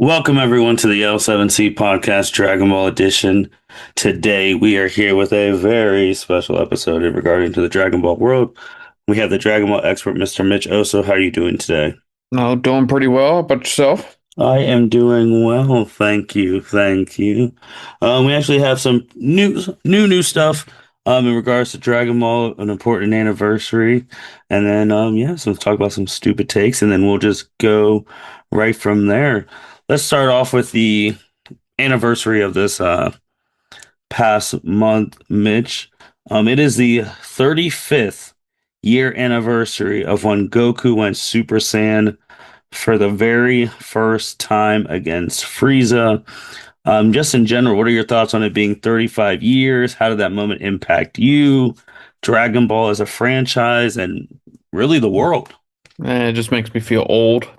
Welcome everyone to the L7C podcast Dragon Ball edition. Today we are here with a very special episode regarding to the Dragon Ball world. We have the Dragon Ball expert, Mr. Mitch Osso. How are you doing today? No, doing pretty well. About yourself? I am doing well, thank you, thank you. We actually have some new stuff in regards to Dragon Ball, an important anniversary, and then so let's talk about some stupid takes, and then we'll just go right from there. Let's start off with the anniversary of this past month, Mitch. It is the 35th year anniversary of when Goku went Super Saiyan for the very first time against Frieza. Just in general, what are your thoughts on it being 35 years? How did that moment impact you, Dragon Ball as a franchise, and really the world? It just makes me feel old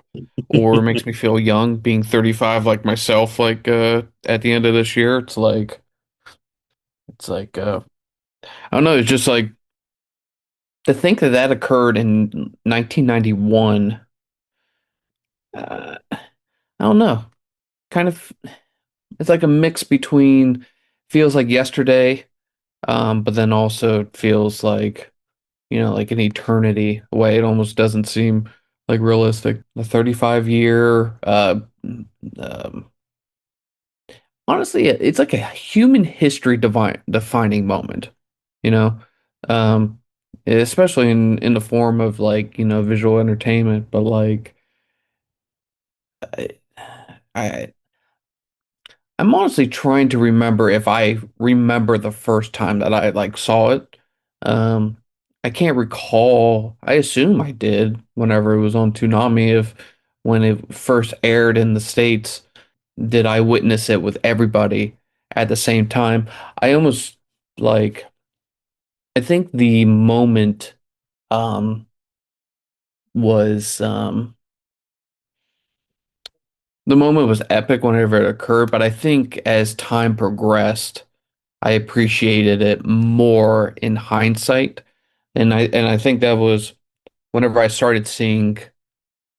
or makes me feel young being 35 like myself at the end of this year. It's like I don't know, it's just like to think that that occurred in 1991. I don't know. Kind of it's like a mix between feels like yesterday, but then also feels like like an eternity away. It almost doesn't seem like realistic. A 35 year, um, honestly, it's like a human history defining moment, you know, um, especially in the form of like, visual entertainment. But like, I, I, I'm honestly trying to remember if I remember the first time that I like saw it. Um, I can't recall. I assume I did whenever it was on Toonami. If when it first aired in the States, did I witness it with everybody at the same time? I almost like I think um was the moment was epic whenever it occurred, but I think as time progressed, I appreciated it more in hindsight. And I think that was whenever I started seeing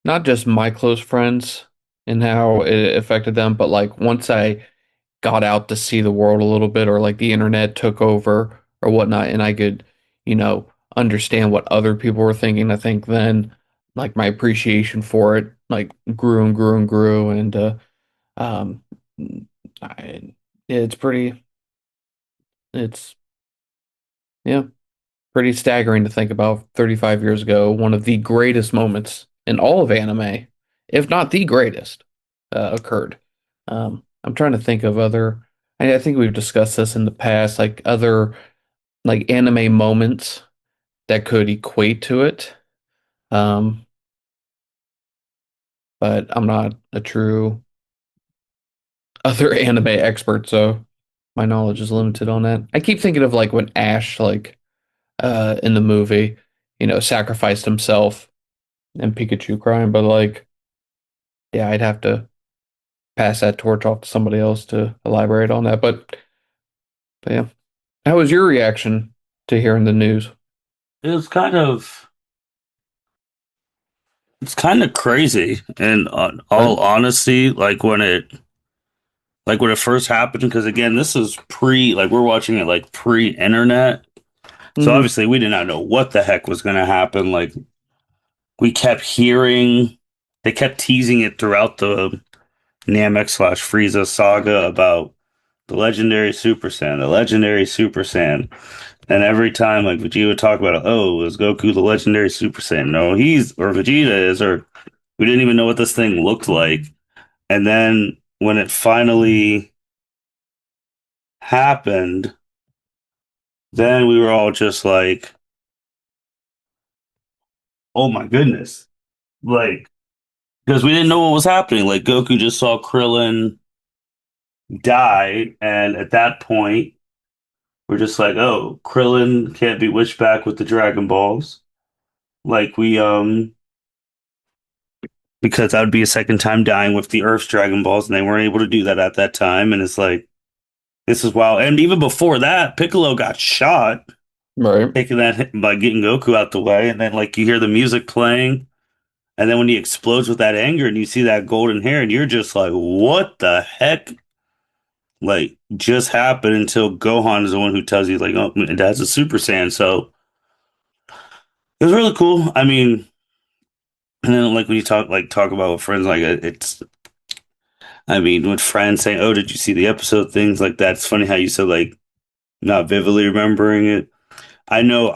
not just my close friends and how it affected them, but like once I got out to see the world a little bit or like the internet took over or whatnot and I could, understand what other people were thinking, I think then like my appreciation for it like grew and grew and grew and um I, it's pretty it's yeah. Pretty staggering to think about 35 years ago, one of the greatest moments in all of anime, if not the greatest, occurred. I'm trying to think of other, I think we've discussed this in the past, like other like anime moments that could equate to it. Um, but I'm not a true other anime expert, so my knowledge is limited on that. I keep thinking of like when Ash, like in the movie, sacrificed himself and Pikachu crying, but like, yeah, I'd have to pass that torch off to somebody else to elaborate on that. But yeah, how was your reaction to hearing the news? It was it's kind of crazy, and on Right? all honesty, like when it first happened, because again, this is like we're watching it like pre-internet. So Hmm. obviously we did not know what the heck was going to happen. Like we kept hearing, they kept teasing it throughout the Namek/Frieza saga about the legendary Super Saiyan, the legendary Super Saiyan. And every time like Vegeta would talk about it, oh, is Goku the legendary Super Saiyan? No, or Vegeta is, or we didn't even know what this thing looked like. And then when it finally happened, then we were all just like, oh my goodness. Like, because we didn't know what was happening. Like Goku just saw Krillin die, and at that point, we're just like, oh, Krillin can't be wished back with the Dragon Balls. Like because that would be a second time dying with the Earth's Dragon Balls, and they weren't able to do that at that time. And it's like, this is wild. And even before that, Piccolo got shot, Right. taking that hit by getting Goku out the way, and then like you hear the music playing, And then when he explodes with that anger and you see that golden hair and you're just like, what the heck? Like just happened until Gohan is the one who tells you like, oh, that's a Super Saiyan. So it was really cool. I mean, and then like when you talk about with friends, like it's I mean, with friends saying, "Oh, did you see the episode?" Things like that. It's funny how you said like not vividly remembering it. I know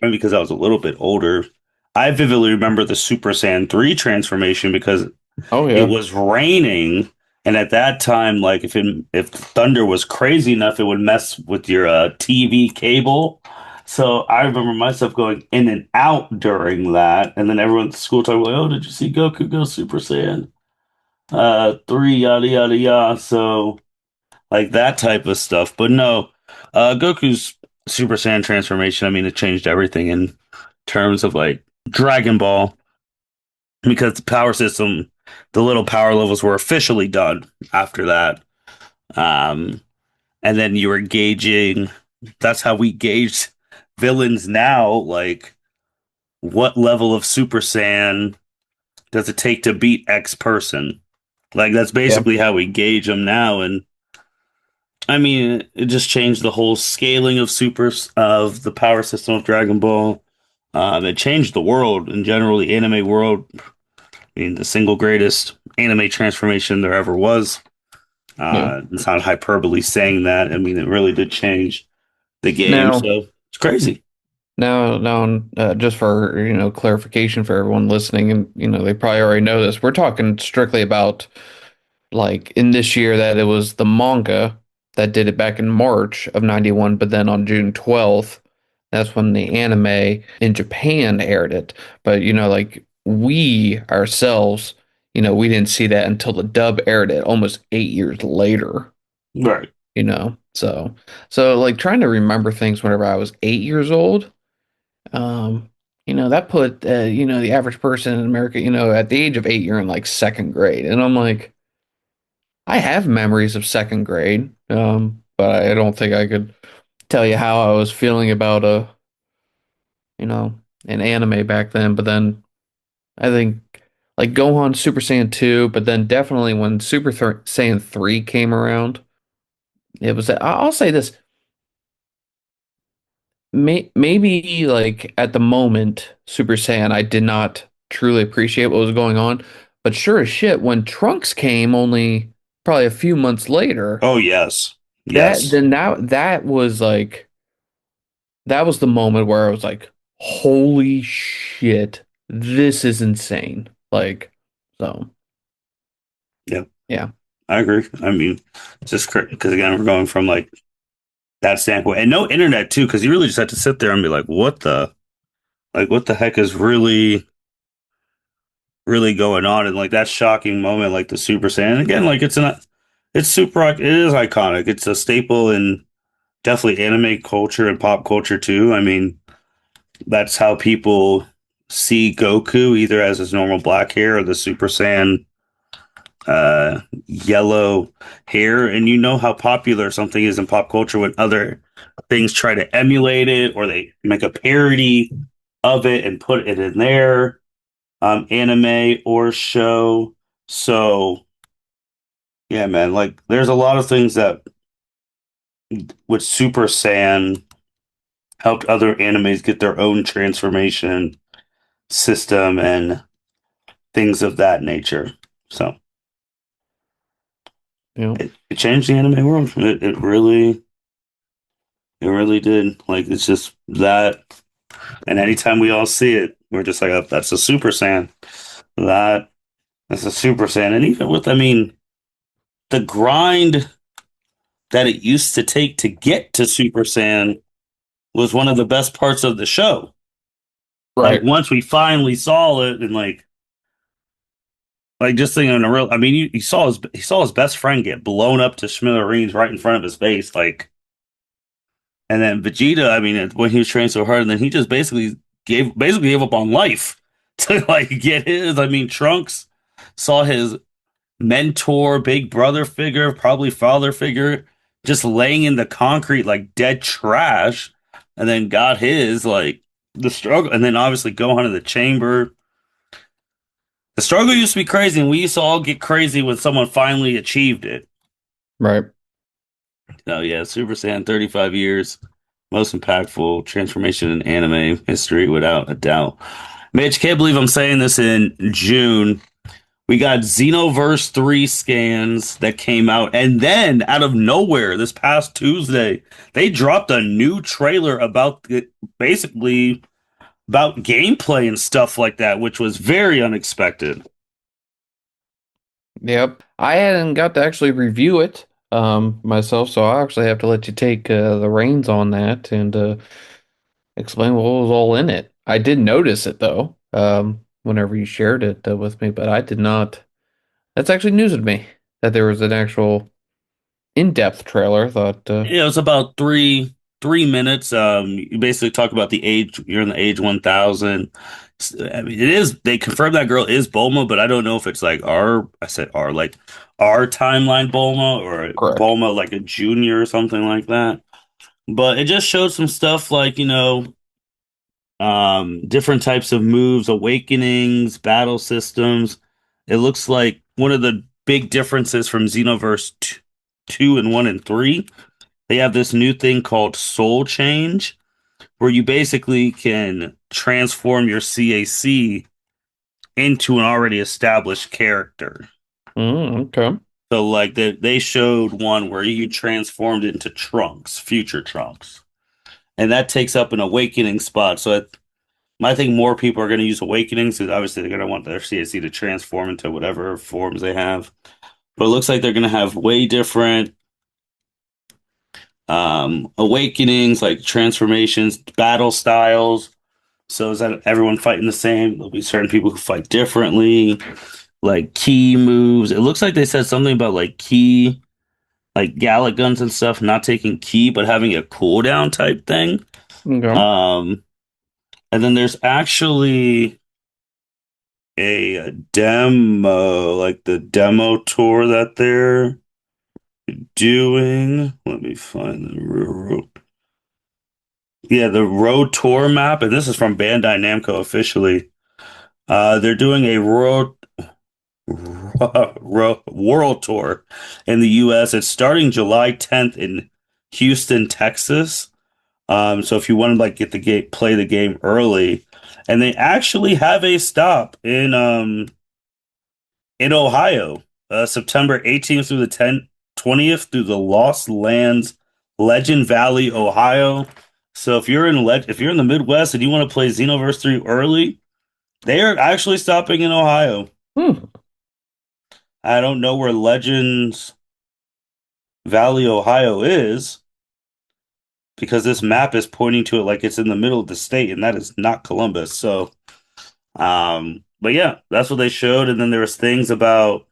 maybe because I was a little bit older, I vividly remember the Super Saiyan 3 transformation because Oh it yeah. was raining, and at that time, like if thunder was crazy enough, it would mess with your TV cable. So I remember myself going in and out during that, and then everyone at the school talking like, "Oh, did you see Goku go Super Saiyan 3 yada yada yada?" So like that type of stuff. But no, Goku's Super Saiyan transformation, I mean, it changed everything in terms of like Dragon Ball because the power system, the little power levels were officially done after that. Um, and then you were gauging, that's how we gauge villains now. Like, what level of Super Saiyan does it take to beat X person? Like, that's Yeah. basically how we gauge them now. And I mean, it just changed the whole scaling of of the power system of Dragon Ball. It changed the world in general, the anime world. I mean, the single greatest anime transformation there ever was. Yeah. It's not hyperbole saying that. I mean, it really did change the game. Now, So it's crazy. just for, clarification for everyone listening, and, they probably already know this. We're talking strictly about like in this year that it was the manga that did it back in March of 91, but then on June 12th, that's when the anime in Japan aired it. But, like we ourselves, we didn't see that until the dub aired it almost 8 years later, Right. you know. So like trying to remember things whenever I was 8 years old, um, that put the average person in America, at the age of 8, you're in like second grade. And I'm like, I have memories of second grade, but I don't think I could tell you how I was feeling about you know, an anime back then. But then I think like Gohan Super Saiyan 2, but then definitely when Saiyan 3 came around, it was, I'll say this, maybe like at the moment, Super Saiyan, I did not truly appreciate what was going on. But sure as shit, when Trunks came only probably a few months later, Oh, yes. that Yes. then that was like that was the moment where I was like, holy shit, this is insane. Like, so Yep. yeah, I agree. I mean, it's just because again, we're going from like that standpoint and no internet too, because you really just had to sit there and be like, what the heck is really going on and like that shocking moment like the Super Saiyan. And again, like it's super it is iconic. It's a staple in definitely anime culture and pop culture too. I mean, that's how people see Goku either as his normal black hair or the Super Saiyan yellow hair. And you know how popular something is in pop culture when other things try to emulate it or they make a parody of it and put it in there anime or show. So yeah, man, like there's a lot of things that with Super Saiyan helped other animes get their own transformation system and things of that nature. So yeah, it changed the anime world. It really did. Like it's just that, and anytime we all see it, we're just like, oh, that's a Super Saiyan. That that's a Super Saiyan. And even with, I mean, the grind that it used to take to get to Super Saiyan was one of the best parts of the show. Like right. once we finally saw it, and like just thinking in a real, I mean, he saw his best friend get blown up to smithereens right in front of his face, like, and then Vegeta, I mean, when he was training so hard, and then he just basically gave up on life to like get his. I mean, Trunks saw his mentor, big brother figure, probably father figure, just laying in the concrete like dead trash, and then got his like the struggle, and then obviously Gohan in the chamber. The struggle used to be crazy, and we used to all get crazy when someone finally achieved it. Right. Oh yeah, Super Saiyan 35 years, most impactful transformation in anime history without a doubt. Mitch, can't believe I'm saying this in June. We got Xenoverse 3 scans that came out, and then out of nowhere, this past Tuesday, they dropped a new trailer about basically about gameplay and stuff like that, which was very unexpected. Yep. I hadn't got to actually review it myself, so I actually have to let you take the reins on that and explain what was all in it. I did notice it though, whenever you shared it with me, but I did not. That's actually news to me that there was an actual in-depth trailer. I thought, Yeah, it was about three minutes. You basically talk about the age. You're in the age 1000. I mean, it is. They confirmed that girl is Bulma, but I don't know if it's like our. I said our like our timeline Bulma or correct. Bulma like a junior or something like that. But it just showed some stuff like different types of moves, awakenings, battle systems. It looks like one of the big differences from Xenoverse 2 and 1 and 3. They have this new thing called Soul Change, where you basically can transform your CAC into an already established character. Okay. So, like they showed one where you transformed into Trunks, future Trunks, and that takes up an awakening spot. So, I think more people are going to use awakenings because obviously they're going to want their CAC to transform into whatever forms they have. But it looks like they're going to have way different awakenings, like transformations, battle styles. So is that everyone fighting the same? There'll be certain people who fight differently, like key moves. It looks like they said something about like key, like Gallic guns and stuff, not taking key, but having a cooldown type thing. Okay. Um, and then there's actually a demo, like the demo tour that they're doing. Let me find the road. Yeah, the road tour map, and this is from Bandai Namco officially. They're doing a world tour in the US. It's starting July 10th in Houston, Texas. So if you want to like get the game, play the game early, and they actually have a stop in Ohio, September 18th through the 20th through the Lost Lands, Legend Valley, Ohio. So if you're in the Midwest and you want to play Xenoverse 3 early, they are actually stopping in Ohio. Hmm. I don't know where Legends Valley, Ohio is because this map is pointing to it like it's in the middle of the state, and that is not Columbus. So, but yeah, that's what they showed, and then there was things about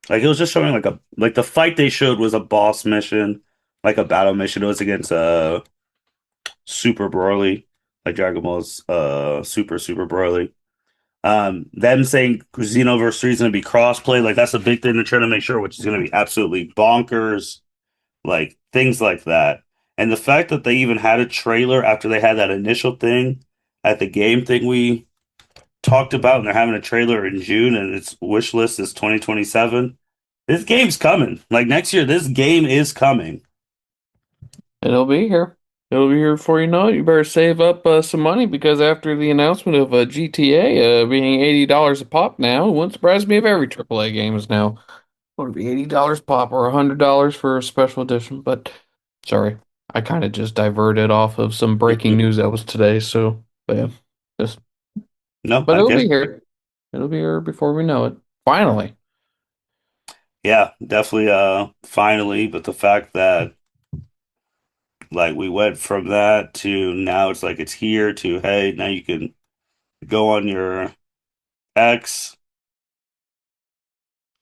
like it was just showing like the fight they showed was a boss mission, like a battle mission. It was against Super Broly, like Dragon Ball's Super Broly. Them saying Xenoverse 3 is going to be crossplay, like that's a big thing they're trying to make sure, which is going to be absolutely bonkers, like things like that. And the fact that they even had a trailer after they had that initial thing at the game thing we talked about, and they're having a trailer in June, and its wish list is 2027. This game's coming. Like next year, this game is coming. It'll be here. It'll be here before you know it. You better save up some money because after the announcement of GTA being $80 a pop now, it wouldn't surprise me if every AAA game is now going to be $80 pop or $100 for a special edition. But sorry, I kind of just diverted off of some breaking news that was today. So, but yeah, just No, but I it'll be guess. here. It'll be here before we know it. Finally. Yeah, definitely finally, but the fact that like we went from that to now it's like it's here to hey, now you can go on your X,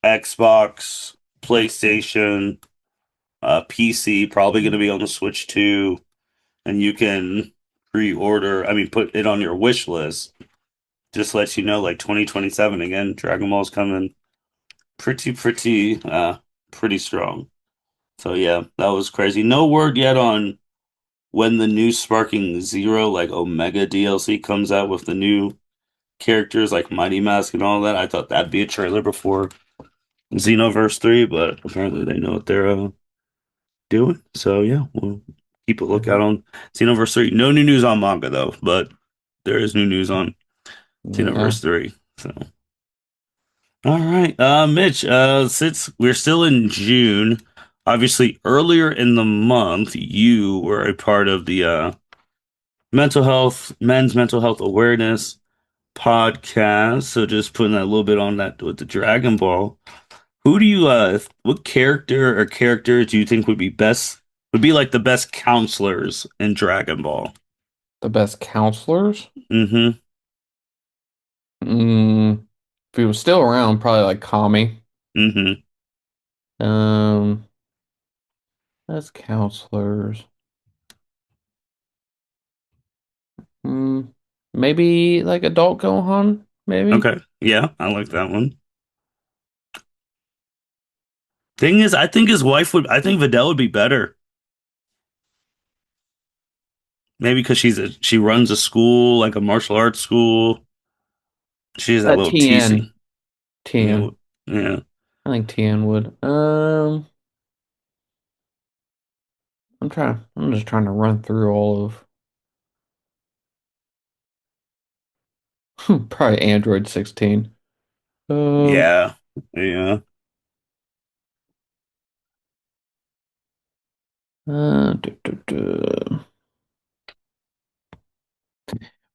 Xbox, PlayStation, PC, probably going to be on the Switch too, and you can pre-order, I mean put it on your wish list. Just lets you know like 2027 again, Dragon Ball's coming pretty strong. So yeah, that was crazy. No word yet on when the new Sparking Zero like Omega DLC comes out with the new characters like Mighty Mask and all that. I thought that'd be a trailer before Xenoverse 3, but apparently they know what they're doing. So yeah, we'll keep a lookout Mhm. on Xenoverse 3. No new news on manga though, but there is new news on Yeah. Xenoverse 3. So all right. Mitch, since we're still in June, obviously earlier in the month, you were a part of the men's mental health awareness podcast. So just putting that a little bit on that with the Dragon Ball. Who do you what character or characters do you think would be like the best counselors in Dragon Ball? The best counselors? Mm-hmm. Mm, if he was still around, probably like Kami. Mm-hmm. Um, best counselors. Mm, maybe like adult Gohan, maybe. Okay. Yeah, I like that one. Thing is, I think Videl would be better. Maybe because she runs a school, like a martial arts school. She's that little TN. teasing. Yeah. TN. Yeah. I think TN would. I'm just trying to run through all of probably Android 16. Um, Yeah. Yeah. duh.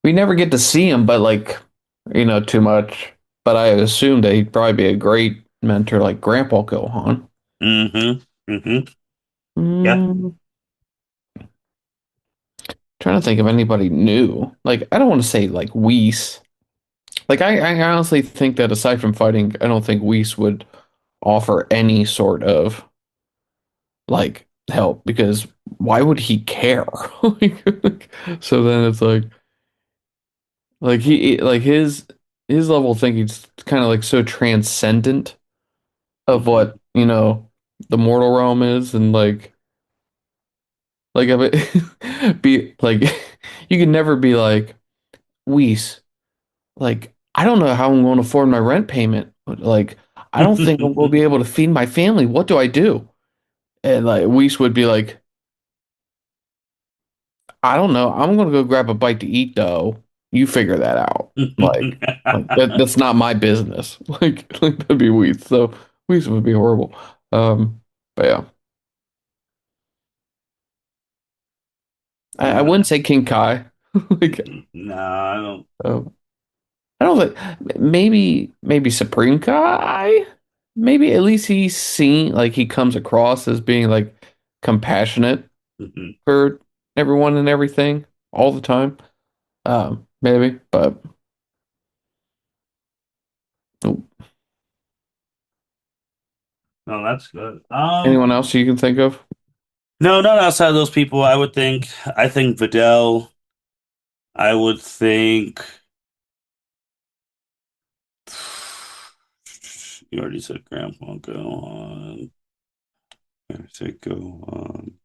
We never get to see him, but like, too much. But I assume that he'd probably be a great mentor, like Grandpa Gohan. Mm-hmm. Mm-hmm. Yeah. Mm, trying to think of anybody new. Like, I don't want to say like Whis. Like, I honestly think that aside from fighting, I don't think Whis would offer any sort of like help because why would he care? So then it's like like his level of thinking's kind of like so transcendent of Mm-hmm. what, the mortal realm is and like of it be like you can never be like Whis, like I don't know how I'm going to afford my rent payment. Like I don't think I'm going to be able to feed my family. What do I do? And like Whis would be like, I don't know. I'm gonna go grab a bite to eat though. You figure that out. Like that's not my business. Like that'd be Whis. So Whis would be horrible. But yeah. I Yeah. wouldn't say King Kai. Like Nah, I don't. um, I don't think maybe Supreme Kai. Maybe at least he's seen like he comes across as being like compassionate Mhm. for everyone and everything all the time. Maybe, but oh, No, that's good. anyone else you can think of? No, not outside of those people. I think Videl. I would think you already said Grandpa. Go on. I said go on.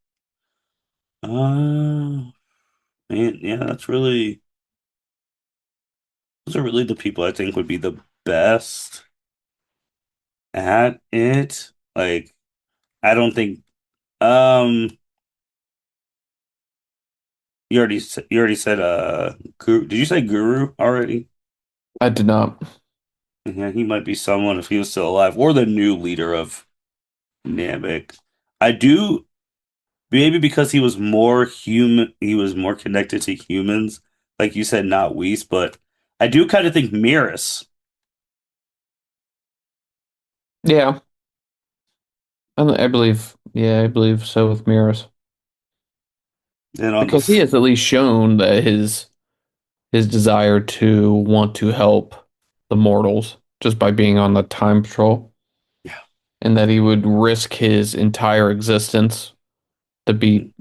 Man, yeah, those are really the people I think would be the best at it. Like, I don't think. Um, you already said Guru. Did you say Guru already? I did not. Yeah, he might be someone if he was still alive, or the new leader of Namek. I do maybe because he was more human, he was more connected to humans, like you said, not Whis, but I do kind of think Miras. Yeah, I believe. Yeah, I believe so with Miras And on the because he has at least shown that his desire to want to help the mortals just by being on the time patrol, yeah. and that he would risk his entire existence to beat,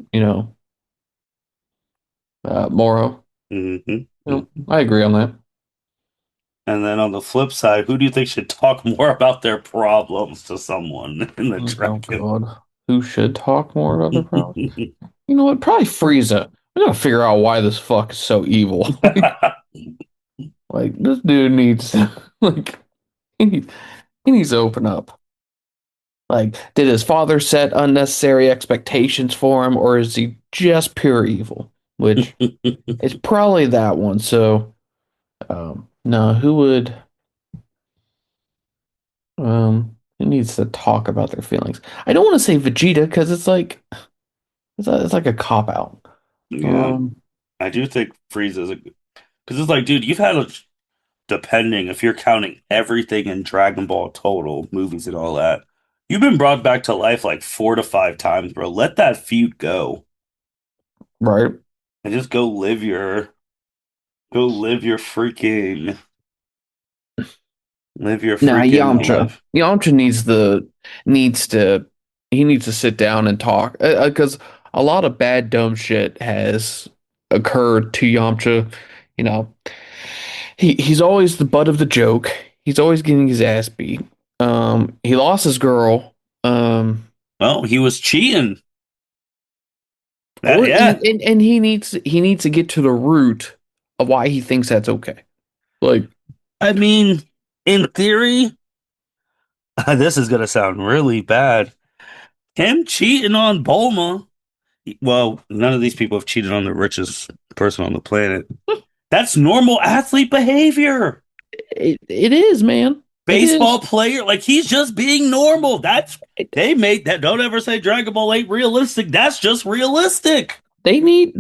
Moro. Hmm. I agree on that. And then on the flip side, who do you think should talk more about their problems to someone in the Oh dragon? God, who should talk more about their problems? You know what? Probably Frieza. We gotta figure out why this fuck is so evil. Like this dude needs like he needs, he needs to open up. Like, did his father set unnecessary expectations for him, or is he just pure evil? Which is probably that one. So, no, who needs to talk about their feelings? I don't want to say Vegeta because it's like a cop out. Yeah, Um, I do think Frieza's a because it's like, dude, you've had a depending if you're counting everything in Dragon Ball total, movies and all that. You've been brought back to life like 4 to 5 times, bro. Let that feud go right. and just go live your freaking live your Nah, freaking life. Yamcha needs to he needs to sit down and talk because a lot of bad dumb shit has occurred to Yamcha. You know, he's always the butt of the joke. He's always getting his ass beat. He lost his girl. Well, he was cheating. That Or yeah. and he needs to get to the root of why he thinks that's okay. Like, I mean, in theory, this is gonna sound really bad. Him cheating on Bulma. Well, none of these people have cheated on the richest person on the planet. That's normal athlete behavior. it is, man. It is. Baseball player, like he's just being normal. That's they made that. Don't ever say Dragon Ball ain't realistic. That's just realistic. They need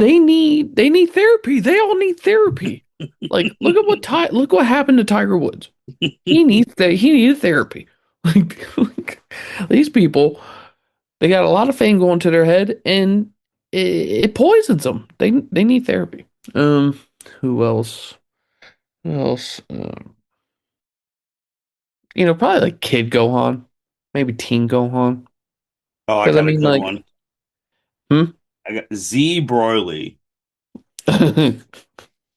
therapy. They all need therapy. Like look what happened to Tiger Woods. He needed therapy. Like these people, they got a lot of fame going to their head and it poisons them. They need therapy. Who else? Who else? Probably like Kid Gohan, maybe Teen Gohan. Oh, I Because I got a mean good like, one. hmm? I got Z Broly.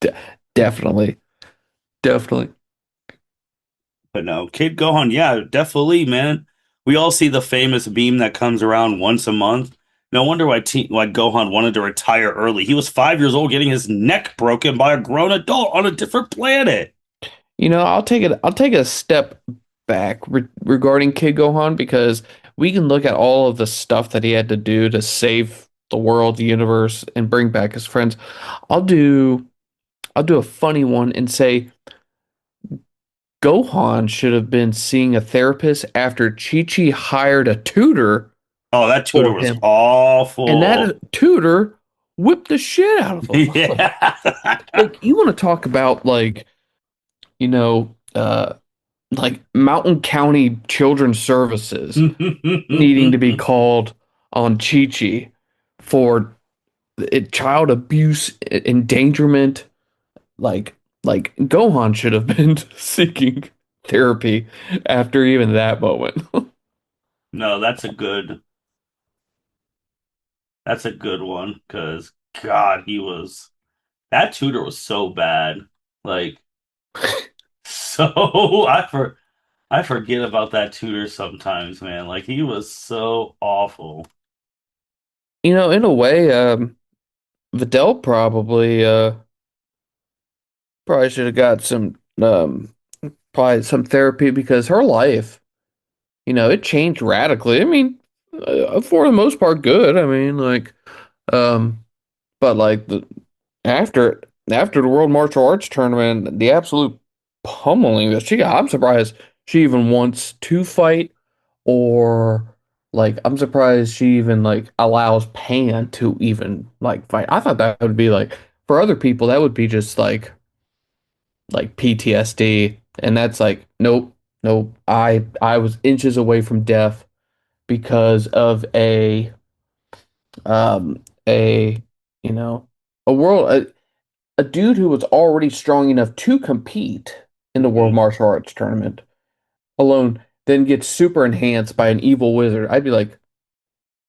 De- definitely, definitely. But no, Kid Gohan, yeah, definitely, man. We all see the famous meme that comes around once a month. No wonder why Gohan wanted to retire early. He was 5 years old getting his neck broken by a grown adult on a different planet. I'll take a step back regarding Kid Gohan because we can look at all of the stuff that he had to do to save the world, the universe, and bring back his friends. I'll do I'll do a funny one and say Gohan should have been seeing a therapist after Chi-Chi hired a tutor Oh, that tutor for was him, and awful. that tutor whipped the shit out of him. Yeah. Like you want to talk about you know, uh, like Mountain County Children's Services needing to be called on Chi Chi for child abuse, endangerment. Like Gohan should have been seeking therapy after even that moment. No, that's a good one because God, that tutor was so bad. Like so I forget about that tutor sometimes, man. Like he was so awful. In a way, Videl probably should have got some probably some therapy because her life, it changed radically. I mean, for the most part, good. I mean, um, but like after the World Martial Arts Tournament, the absolute pummeling that she got, I'm surprised she even wants to fight, or like I'm surprised she even like allows Pan to even like fight. I thought that would be like for other people that would be just like PTSD, and that's like nope, nope. I was inches away from death because of a you know a world a dude who was already strong enough to compete in the World Mhm. Martial Arts Tournament alone then gets super enhanced by an evil wizard. I'd be like,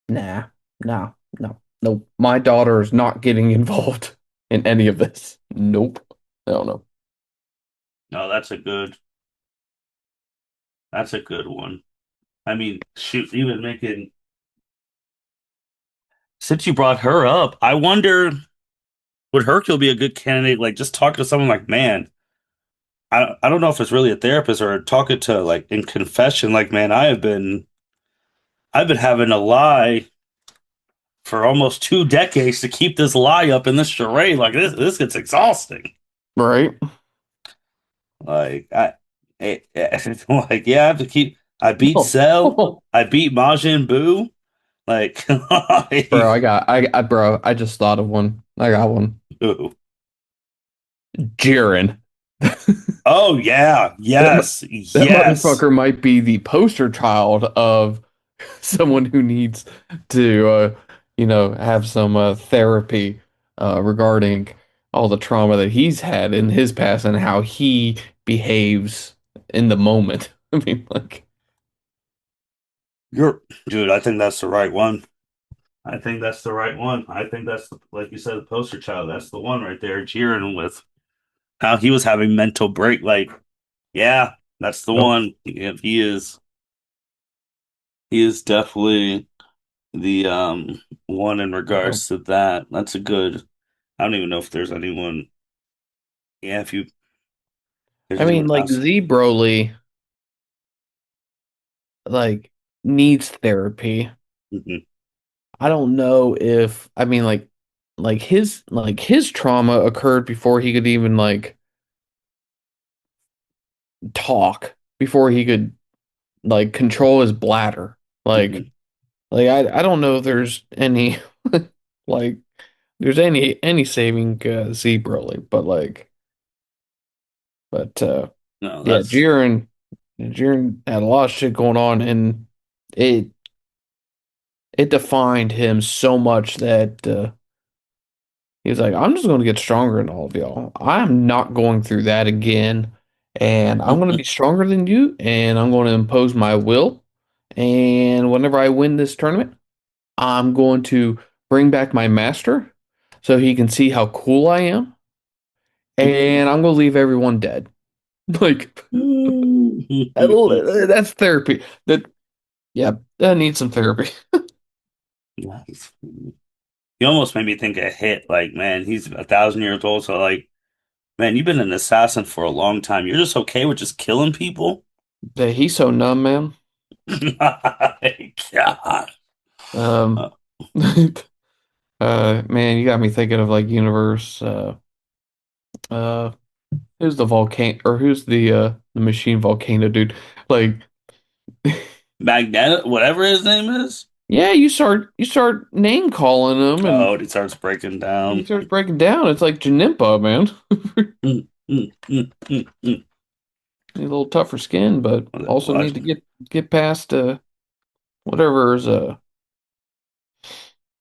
nah, nah, no, no. My daughter is not getting involved in any of this. Nope. I don't know. No, that's a good one. I mean, shoot, even making since you brought her up, I wonder would Hercule be a good candidate? Like just talk to someone like, man. I don't know if it's really a therapist or talking to like in confession. Like, man, I've been having to lie for almost 2 decades to keep this lie up in this charade. Like this gets exhausting. Right? Like like yeah, I have to keep. I beat Oh, Cell. oh. I beat Majin Buu. Like, Bro, like, bro, I just thought of one. I got one. Jiren. oh yeah, That yes, that yes. motherfucker might be the poster child of someone who needs to, have some therapy regarding all the trauma that he's had in his past and how he behaves in the moment. I mean, like, You're, dude. I think that's the right one. I think that's the right one. I think that's like you said, the poster child. That's the one right there, cheering with how he was having mental break. Like, yeah, that's the oh, one. He is. He is definitely the one in oh. regards to that. That's a good. I don't even know if there's anyone. Yeah, if there's I mean, anyone like else. Z Broly, like needs therapy. Mhm. I don't know if I mean like his trauma occurred before he could even like talk, before he could like control his bladder. Like Mhm. I don't know if there's any like there's any saving Z Broly, but No, yeah, that's Jiren had a lot of shit going on and it it defined him so much that he's like, I'm just going to get stronger than all of y'all. I'm not going through that again. And I'm going to be stronger than you. And I'm going to impose my will. And whenever I win this tournament, I'm going to bring back my master so he can see how cool I am. And I'm going to leave everyone dead. Like, that's therapy. Yeah, that needs some therapy. Nice. You almost made me think of Hit. Like, man, he's 1,000 years old. So, like, man, you've been an assassin for a long time. You're just okay with just killing people? Yeah, he's so numb, man. My God. Um, Uh, man, you got me thinking of like universe. Uh, who's the volcano or who's the machine volcano dude? Like, Magneto, whatever his name is. yeah, you start name calling him, and Oh, it starts breaking he down. starts breaking down. It's like Janimpa, man. Mm, mm, mm, mm, mm. Need a little tougher skin, but also What? need to get past whatever's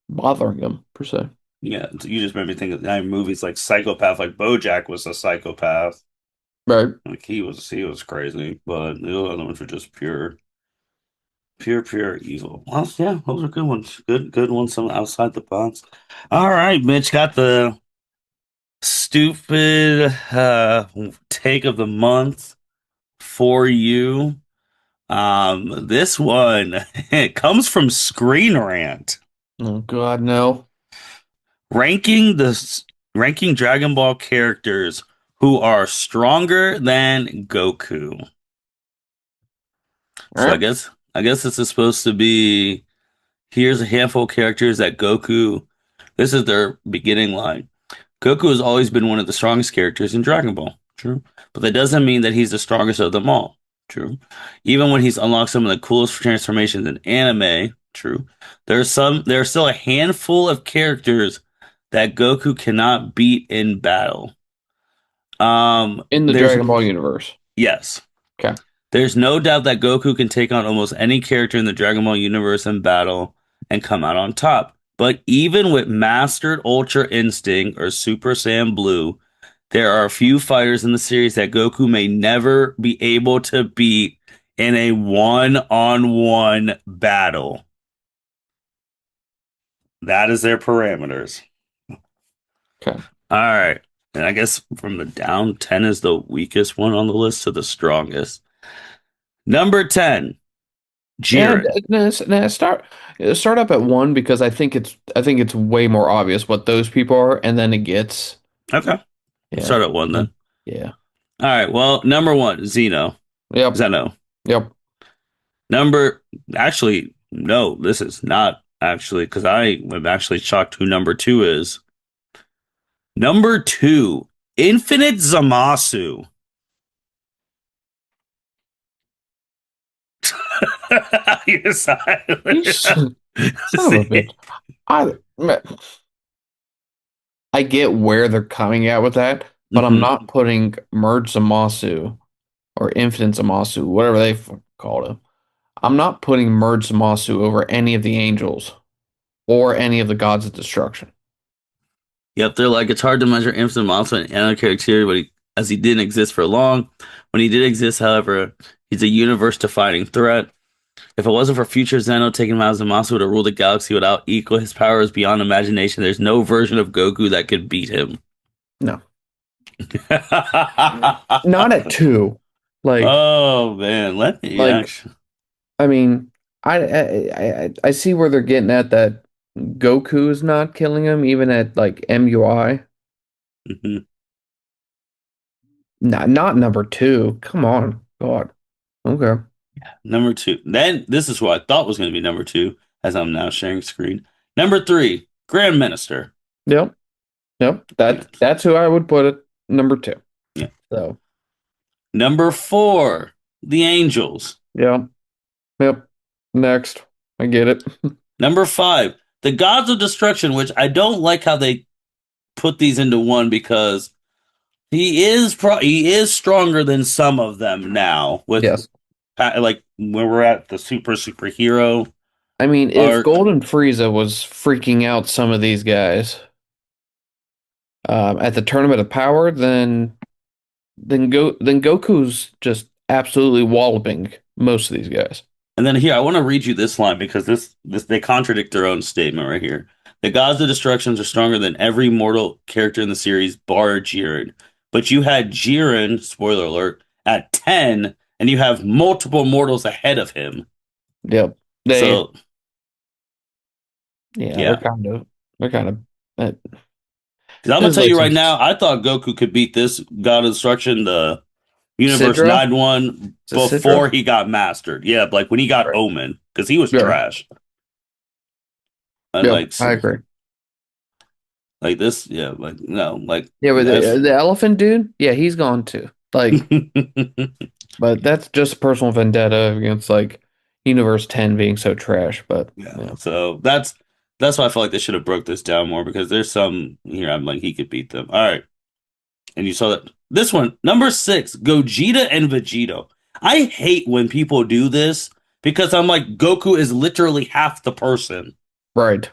bothering him per se. Yeah, you just made me think of movies like Psychopath. Like BoJack was a psychopath. Right. Like he was crazy, but the other ones were just pure evil. Well, yeah, those are good ones. Good ones. Some outside the box. All right, Mitch got the stupid take of the month for you. This one it comes from Screenrant, Oh God, no. ranking the ranking Dragon Ball characters who are stronger than Goku. All So I right. guess I guess this is supposed to be here's a handful of characters that Goku. This is their beginning line. Goku has always been one of the strongest characters in Dragon Ball. True. But that doesn't mean that he's the strongest of them all. True. Even when he's unlocked some of the coolest transformations in anime, true. There are still a handful of characters that Goku cannot beat in battle. In the There's Dragon Ball universe. yes. Okay. There's no doubt that Goku can take on almost any character in the Dragon Ball universe in battle and come out on top. But even with Mastered Ultra Instinct or Super Saiyan Blue, there are a few fighters in the series that Goku may never be able to beat in a one-on-one battle. That is their parameters. Okay. All right. And I guess from the down, 10 is the weakest one on the list to the strongest. Number 10, And Jiren. start up at one because I think it's way more obvious what those people are, and then it gets Okay. We'll yeah start at one then. yeah All right. Well, number one, Xeno. Yep. Zeno. Yep. Number, actually, no, this is not actually, because I am actually shocked who number two is. Number two, Infinite Zamasu. You're You silent. son of a bitch. See? I I get where they're coming at with that, but I'm Hmm. not putting Merge Zamasu or Infinite Zamasu, whatever they called him. I'm not putting Merge Zamasu over any of the angels or any of the gods of destruction. Yep, they're like it's hard to measure Infinite Monster and another character, but as he didn't exist for long. When he did exist, however, he's a universe-defining threat. If it wasn't for future Zeno taking him out as Zamasu to rule the galaxy without equal, his power is beyond imagination. There's no version of Goku that could beat him. No, not at two. Like, Oh man, let me like actually. I mean, I see where they're getting at that Goku is not killing him, even at like MUI. Mhm. Not number two. Come on, God. Okay. Number two. Then this is what I thought was going to be number two, as I'm now sharing screen. Number three, Grand Minister. Yep. Yep. Yeah, That's who I would put it number two. yeah. So, Number four, the Angels. yeah. Yep. Next. I get it. Number five, the Gods of Destruction, which I don't like how they put these into one because he is stronger than some of them now with Yes. like when we're at the superhero I mean, if arc. Golden Frieza was freaking out some of these guys at the Tournament of Power, then Goku's just absolutely walloping most of these guys. And then here, I want to read you this line because this they contradict their own statement right here. The gods of destructions are stronger than every mortal character in the series, bar Jiren. But you had Jiren, spoiler alert, at 10, and you have multiple mortals ahead of him. Yep. They, So yeah, yeah. they're kind of, uh, Because I'm gonna this is tell like you some right now, I thought Goku could beat this God of Destruction, the Universe Sidra. 9 one, Is it before Sidra? he got mastered. Yeah, like when he got Right. Omen, because he was Yeah. trash. And Yep. I agree. like this, yeah, like no, like Yeah, but that's the elephant dude, yeah, he's gone too. Like, but that's just personal vendetta against like Universe 10 being so trash. But yeah. yeah, So that's why I feel like they should have broke this down more because there's some here I'm like he could beat them. All right. And you saw that this one, number six, Gogeta and Vegito. I hate when people do this because I'm like, Goku is literally half the person. right,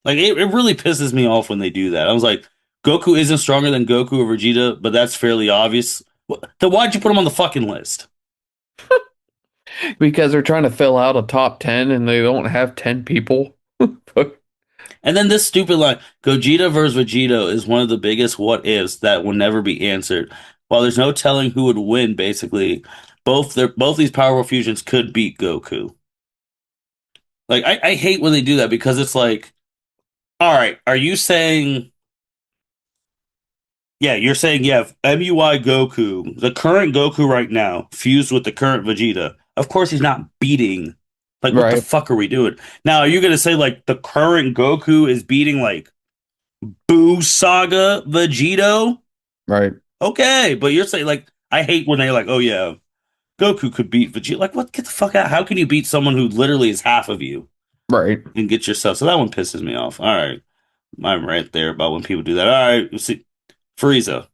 Like it really pisses me off when they do that. I was like, Goku isn't stronger than Goku or Vegeta, but that's fairly obvious. Then why'd you put him on the fucking list? because they're trying to fill out a top 10 and they don't have 10 people. And then this stupid line, Gogeta versus Vegito is one of the biggest what ifs that will never be answered. While there's no telling who would win, basically, both these powerful fusions could beat Goku. Like I hate when they do that because it's like, all right, are you saying yeah, you're saying yeah, MUI Goku, the current Goku right now, fused with the current Vegeta. Of course he's not beating. Like what the Right, fuck are we doing? Now are you gonna say like the current Goku is beating like Boo Saga Vegito? right, Okay, but you're saying like I hate when they're like, oh yeah, Goku could beat Vegeta. Like what? Get the fuck out! How can you beat someone who literally is half of you right. and get yourself? So that one pisses me off. All right, my rant there about when people do that. All right, you see, Frieza.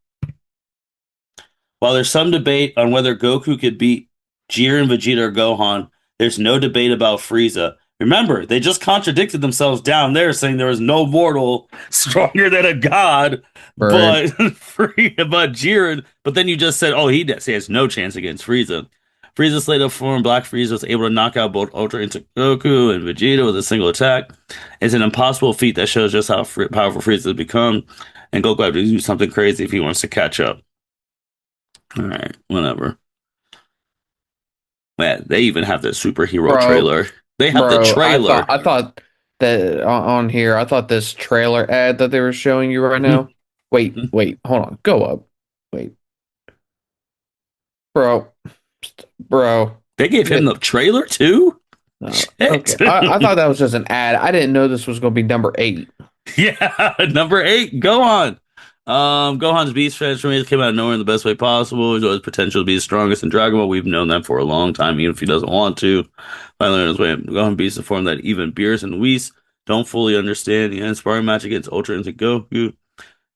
While there's some debate on whether Goku could beat Jiren, Vegeta, or Gohan, there's no debate about Frieza. Remember, they just contradicted themselves down there, saying there was no mortal stronger than a god, Right. but but Jiren. But then you just said, oh, he has no chance against Frieza. Frieza's later form, Black Frieza was able to knock out both Ultra Instinct Goku and Vegeta with a single attack. It's an impossible feat that shows just how powerful Frieza has become, and Goku have to do something crazy if he wants to catch up. All right, whatever. Man, they even have the superhero Bro, trailer. They have the bro, trailer. I thought that on here, I thought this trailer ad that they were showing you right now. Wait, hold on. Go up. Wait. Bro, bro. They gave him That, the trailer too? okay. Shit. I thought that was just an ad. I didn't know this was going to be number 8. Yeah, number 8, Gohan. Gohan's Beast transformation came out of nowhere in the best way possible. He's always potential to be the strongest in Dragon Ball. We've known that for a long time, even if he doesn't want to. Finally, on his way, Gohan Beast, the form that even Beerus and Whis don't fully understand. The inspiring match against Ultra Instinct Goku.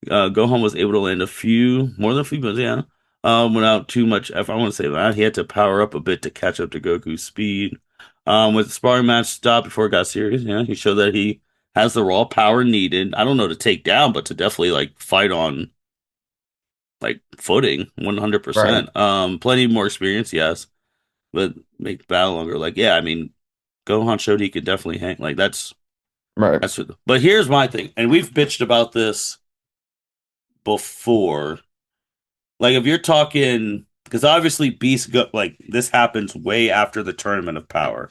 Gohan was able to land a few, more than a few, but yeah, without too much effort. I want to say that he had to power up a bit to catch up to Goku's speed. With the sparring match stopped before it got serious, yeah, he showed that he has the raw power needed. I don't know to take down, but to definitely like fight on like footing, Right, 100%. Plenty more experience, yes, but make the battle longer. Like, yeah, I mean, Gohan showed he could definitely hang. Like right. that's. But here's my thing, and we've bitched about this before. Like if you're talking, because obviously Beast go like this happens way after the Tournament of Power.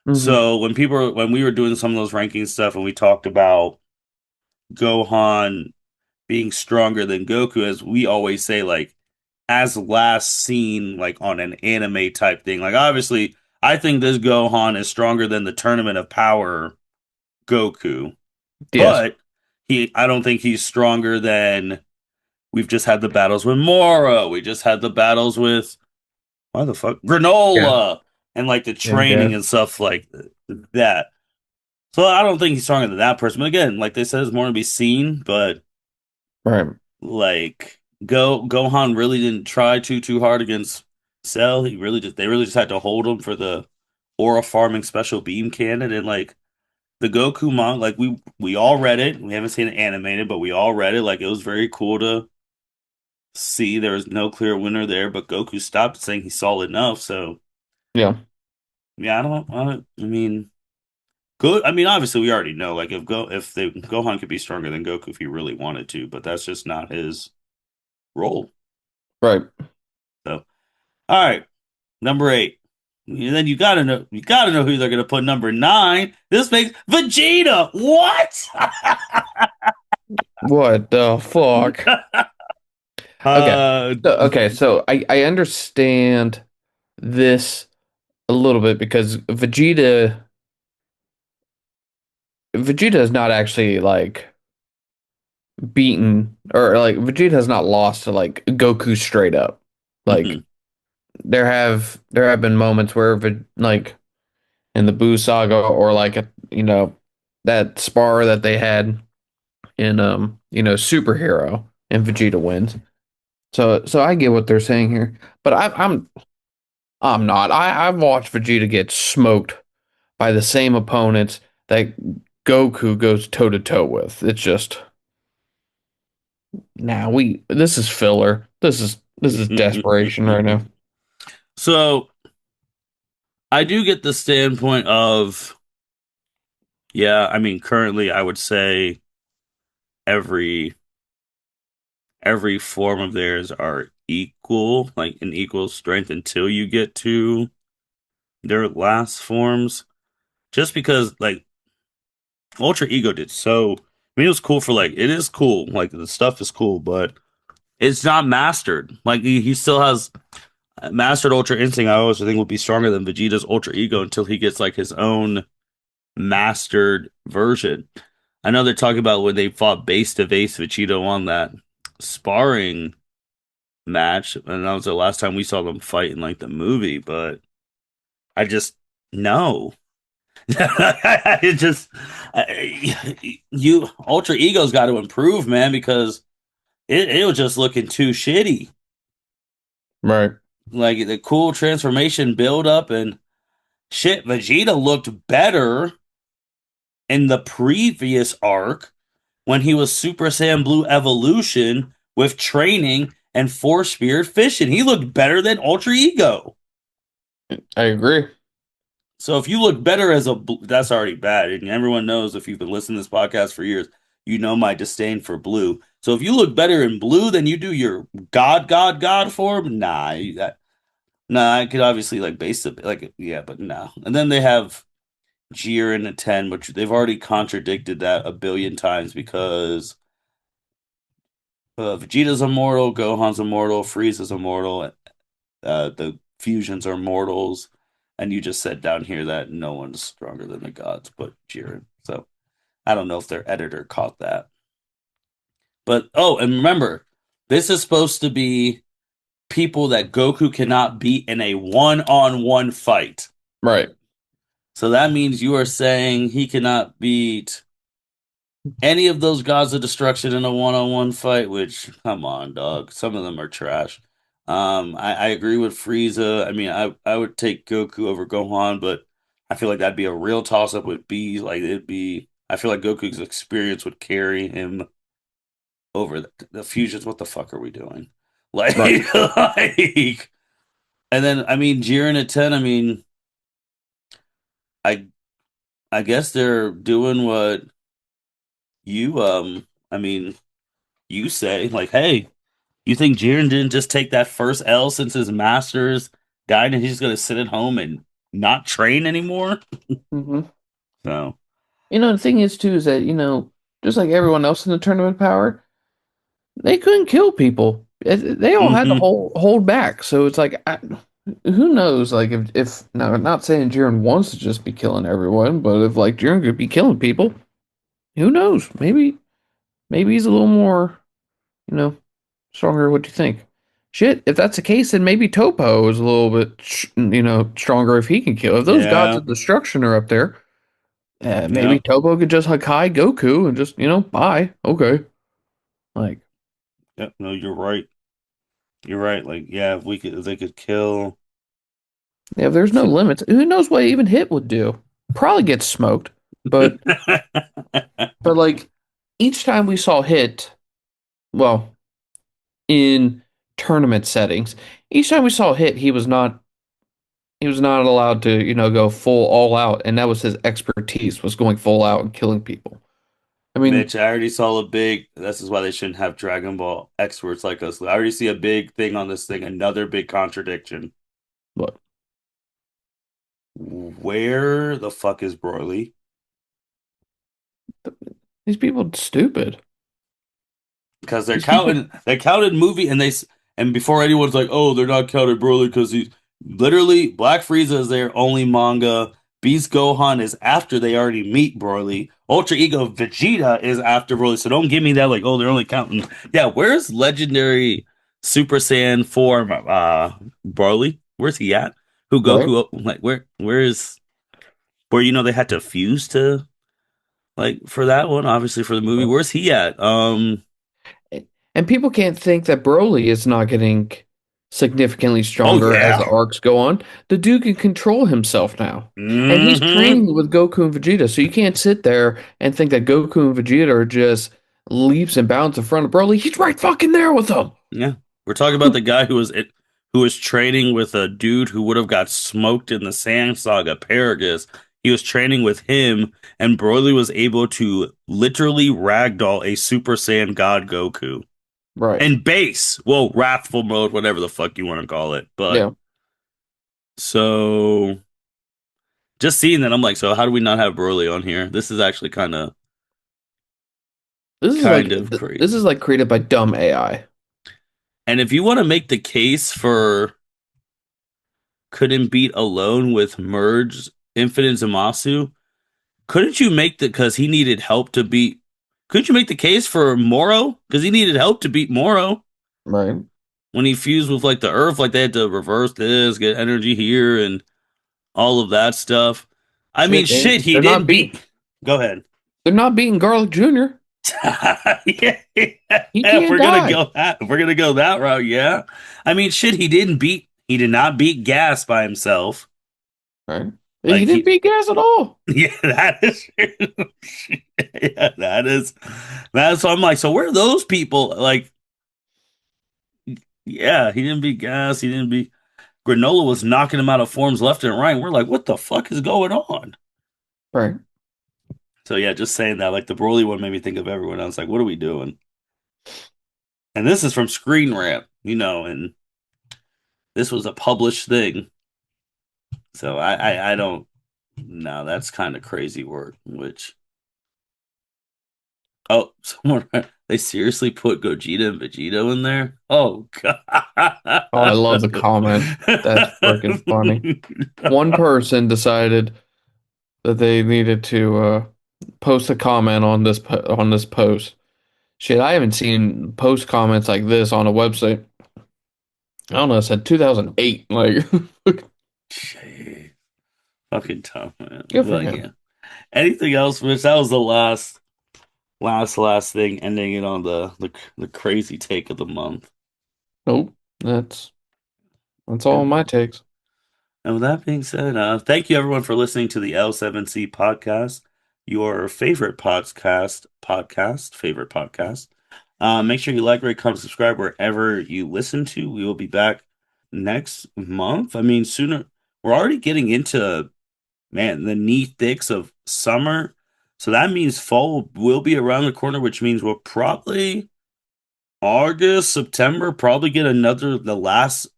Hmm. So when we were doing some of those ranking stuff and we talked about Gohan being stronger than Goku, as we always say, like as last seen like on an anime type thing. Like obviously, I think this Gohan is stronger than the Tournament of Power Goku, Yes. but I don't think he's stronger than we've just had the battles with Mora. We just had the battles with why the fuck Yeah. granola and like the Yeah. training Yeah. and stuff like that. So I don't think he's stronger than that person. But again, like they said, it's more to be seen. But Right. like Gohan really didn't try too hard against Cell. They really just had to hold him for the aura farming special beam cannon and like the Goku manga. Like we all read it. We haven't seen it animated, but we all read it. Like it was very cool to see. There was no clear winner there, but Goku stopped saying he saw enough. So Yeah. yeah, I mean. Good. I mean, obviously, we already know. Like, if they Gohan could be stronger than Goku if he really wanted to, but that's just not his role. Right. So, all right, number 8. And then you gotta know who they're gonna put number 9. This makes Vegeta. What? What the fuck? Okay. uh, So I understand this a little bit because Vegeta is not actually like beaten, or like Vegeta has not lost to like Goku straight up. Like there have been moments where like in the Buu saga, or like that spar that they had in Superhero, and Vegeta wins. So I get what they're saying here, but I'm not. I've watched Vegeta get smoked by the same opponents that Goku goes toe to toe with. It's just, nah, this is filler. This is desperation right now. so I do get the standpoint of yeah. I mean, currently, I would say every every form of theirs are equal, like in equal strength until you get to their last forms. Just because like Ultra Ego did so I mean it was cool for like it is cool. Like the stuff is cool, but it's not mastered. Like he still has mastered Ultra Instinct, I always think would be stronger than Vegeta's Ultra Ego until he gets like his own mastered version. I know they're talking about when they fought base to base Vegeta on that sparring match, and that was the last time we saw them fight in like the movie. But I just no, it just you Ultra Ego's got to improve, man, because it was just looking too shitty. Right. Like the cool transformation build up and shit. Vegeta looked better in the previous arc when he was Super Saiyan Blue Evolution with training and Force Spirit Fishing. He looked better than Ultra Ego. I agree. So if you look better as that's already bad. And everyone knows if you've been listening to this podcast for years, you know my disdain for blue. So if you look better in blue than you do your God form, nah, I could obviously like base it like yeah, but no. And then they have Jiren at 10, which they've already contradicted that a billion times because Vegeta's immortal, Gohan's immortal, Frieza's immortal, the fusions are mortals, and you just said down here that no one's stronger than the gods but Jiren. So I don't know if their editor caught that. But oh, and remember, this is supposed to be people that Goku cannot beat in a one-on-one fight. Right. So that means you are saying he cannot beat any of those gods of destruction in a one-on-one fight, which come on, dog. Some of them are trash. I agree with Frieza. I mean, I would take Goku over Gohan, but I feel like that'd be a real toss-up with B. Like it'd be. I feel like Goku's experience would carry him over the fusions. What the fuck are we doing? Like, Right. like, and then I mean, Jiren at 10. I mean, I I guess they're doing what you I mean, you say like, hey. You think Jiren didn't just take that first L since his masters died and he's just gonna sit at home and not train anymore? Hmm. So, The thing is too is that, just like everyone else in the tournament power, they couldn't kill people. They all had to hmm hold back. So it's like, who knows? Like if now, I'm not saying Jiren wants to just be killing everyone, but if like Jiren could be killing people, who knows? Maybe he's a little more, you know, stronger. What do you think? Shit, if that's the case, then maybe Topo is a little bit, stronger if he can kill. If those gods yeah, of destruction are up there, maybe yeah, Topo could just Hakai Goku and just, bye. Okay. Like, yeah. No, you're right. You're right. Like, yeah, if they could kill. yeah, if there's no limits, who knows what even Hit would do? Probably get smoked. But but like each time we saw Hit, well, in tournament settings, each time we saw Hit, he was not allowed to, go full all out, and that was his expertise, was going full out and killing people. I mean, Mitch, I already saw a big. This is why they shouldn't have Dragon Ball experts like us. I already see a big thing on this thing. Another big contradiction. what? Where the fuck is Broly? These people are stupid. Because These people, they counted movie and before anyone's like, oh, they're not counted Broly because he's literally Black Frieza is their only manga. Beast Gohan is after they already meet Broly. Ultra Ego Vegeta is after Broly. So don't give me that like, oh, they're only counting. Yeah, where's legendary Super Saiyan form Broly? Where's he at? Who right? Goku like where is where they had to fuse to like for that one, obviously for the movie. Right. Where's he at? And people can't think that Broly is not getting significantly Oh stronger as yeah. the arcs go on. The dude can control himself now. And he's hmm training with Goku and Vegeta. So you can't sit there and think that Goku and Vegeta are just leaps and bounds in front of Broly. He's right fucking there with them. Yeah. We're talking about the guy who was training with a dude who would have got smoked in the Sand Saga, Paragus. He was training with him, and Broly was able to literally ragdoll a Super Saiyan God Goku. Right. And base, well, wrathful mode, whatever the fuck you want to call it. But Yeah. so just seeing that, I'm like, so how do we not have Broly on here? This is actually This is kind like of this is crazy. like created by dumb AI. And if you want to make the case for couldn't beat alone with Merge Infinite Zamasu, couldn't you make the because he needed help to beat? Couldn't you make the case for Moro because he needed help to beat Moro Right. when he fused with like the Earth? Like they had to reverse this, get energy here, and all of that stuff. I mean, Shit, shit, he they're not didn't beating beat. Go ahead. they're not beating Garlic Jr. Yeah, He if can't we're gonna die. go that, if we're gonna go that route, yeah. I mean, shit, he didn't beat. He did not beat Gas by himself. Right. He Like didn't he, beat Gas at all. yeah, that is true. Yeah, that's so I'm like, so where are those people? Like, yeah, he didn't beat Gas, he didn't beat Granola was knocking him out of forms left and right. We're like, what the fuck is going on? Right. So yeah, just saying that, like the Broly one made me think of everyone else. Like, what are we doing? And this is from Screenrant, and this was a published thing. So I don't no, that's kind of crazy work, which Oh, someone they seriously put Gogeta and Vegito in there? Oh Oh, I love the God. comment. That's freaking funny. One person decided that they needed to post a comment on on this post. Shit, I haven't seen post comments like this on a website. I don't know, it said 2008. Like, Jeez, fucking tough, man. good for But him. yeah. Anything else, Mitch? That was the last thing, ending it on the crazy take of the month. Nope, that's all Yeah. my takes. And with that being said, thank you everyone for listening to the L7C podcast, your favorite podcast. Make sure you like, rate, comment, subscribe wherever you listen to. We will be back next month. I mean, sooner. We're already getting into, man, the knee thicks of summer. So that means fall will be around the corner, which means we'll probably August, September, probably get the last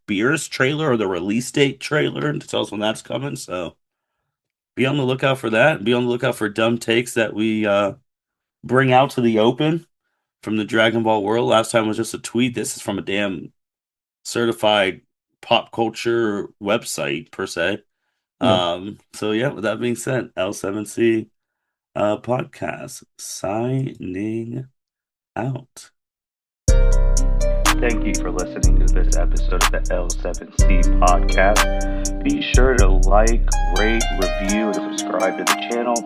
Beerus trailer or the release date trailer to tell us when that's coming. So be on the lookout for that. Be on the lookout for dumb takes that we bring out to the open from the Dragon Ball world. Last time was just a tweet. This is from a damn certified pop culture website per se. Yeah. So yeah, with that being said, L7C podcast signing out. Thank you for listening to this episode of the L7C podcast. Be sure to like, rate, review, and subscribe to the channel.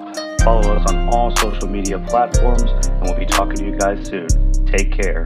Follow us on all social media platforms, and we'll be talking to you guys soon. Take care.